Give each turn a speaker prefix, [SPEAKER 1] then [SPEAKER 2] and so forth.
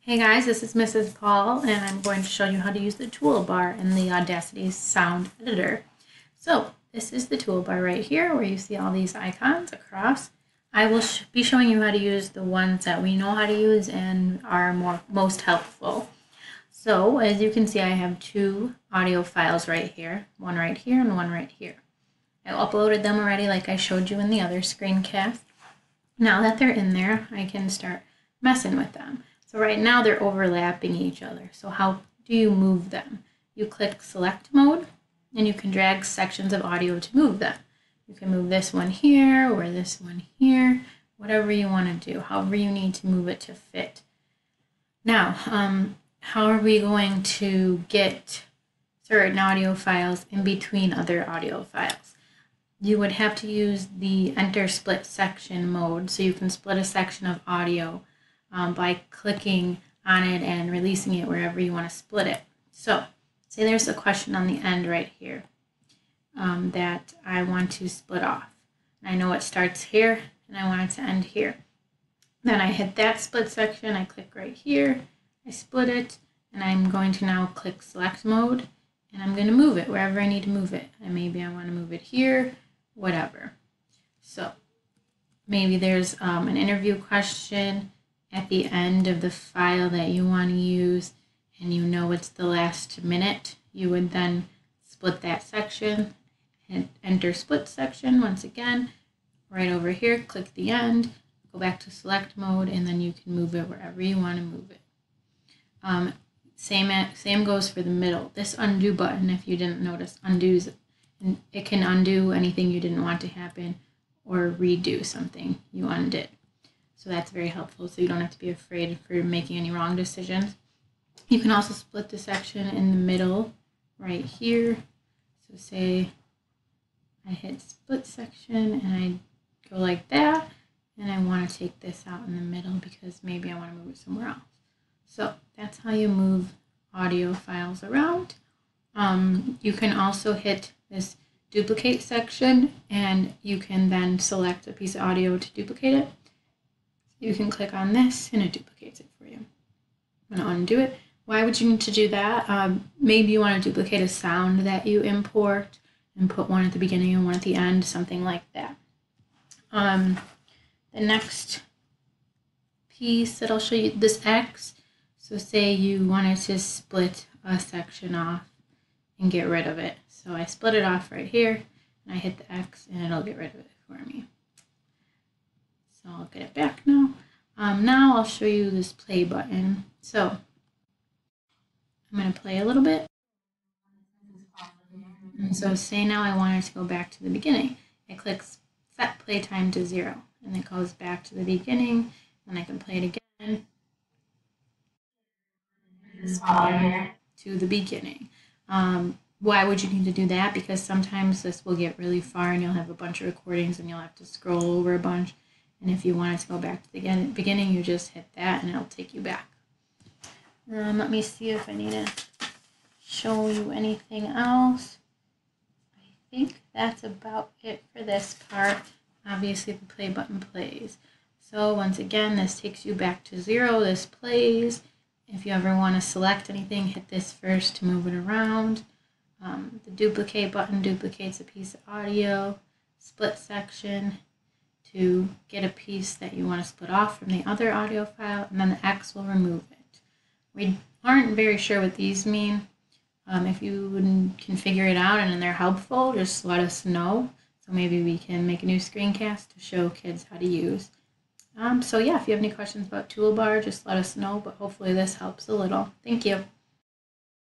[SPEAKER 1] Hey guys, this is Mrs. Paul, and I'm going to show you how to use the toolbar in the Audacity Sound Editor. So, this is the toolbar right here where you see all these icons across. I will be showing you how to use the ones that we know how to use and are most helpful. So, as you can see, I have two audio files right here, one right here and one right here. I uploaded them already like I showed you in the other screencast. Now that they're in there, I can start messing with them. So right now they're overlapping each other. So how do you move them? You click select mode and you can drag sections of audio to move them. You can move this one here or this one here, whatever you want to do, however you need to move it to fit. Now, how are we going to get certain audio files in between other audio files? You would have to use the enter split section mode, so you can split a section of audio by clicking on it and releasing it wherever you want to split it. So say there's a question on the end right here that I want to split off. And I know it starts here and I want it to end here. Then I hit that split section, I click right here, I split it, and I'm going to now click select mode and I'm going to move it wherever I need to move it. And maybe I want to move it here, whatever. So maybe there's an interview question at the end of the file that you want to use and you know it's the last minute. You would then split that section and enter split section once again. Right over here, click the end, go back to select mode, and then you can move it wherever you want to move it. Same goes for the middle. This undo button, if you didn't notice, undoes, and it can undo anything you didn't want to happen or redo something you undid. So that's very helpful, so you don't have to be afraid for making any wrong decisions. You can also split the section in the middle right here. So say I hit split section and I go like that, and I want to take this out in the middle because maybe I want to move it somewhere else. So that's how you move audio files around. You can also hit this duplicate section and you can then select a piece of audio to duplicate it. You can click on this and it duplicates it for you. I'm going to undo it. Why would you need to do that? Maybe you want to duplicate a sound that you import and put one at the beginning and one at the end, something like that. The next piece that I'll show you, this X. So say you wanted to split a section off and get rid of it. So I split it off right here and I hit the X and it'll get rid of it for me. So I'll get it back now. Now I'll show you this play button. So I'm going to play a little bit. And so say now I want it to go back to the beginning. I click set play time to 0 and it goes back to the beginning. Then I can play it again to the beginning. Why would you need to do that? Because sometimes this will get really far and you'll have a bunch of recordings and you'll have to scroll over a bunch. And if you want it to go back to the beginning, you just hit that and it'll take you back. Let me see if I need to show you anything else. I think that's about it for this part. Obviously, the play button plays. So once again, this takes you back to 0. This plays. If you ever want to select anything, hit this first to move it around. The duplicate button duplicates a piece of audio. Split section to get a piece that you want to split off from the other audio file, and then the X will remove it. We aren't very sure what these mean. If you can figure it out and they're helpful, just let us know. So maybe we can make a new screencast to show kids how to use. So yeah, if you have any questions about Toolbar, just let us know, but hopefully this helps a little. Thank you.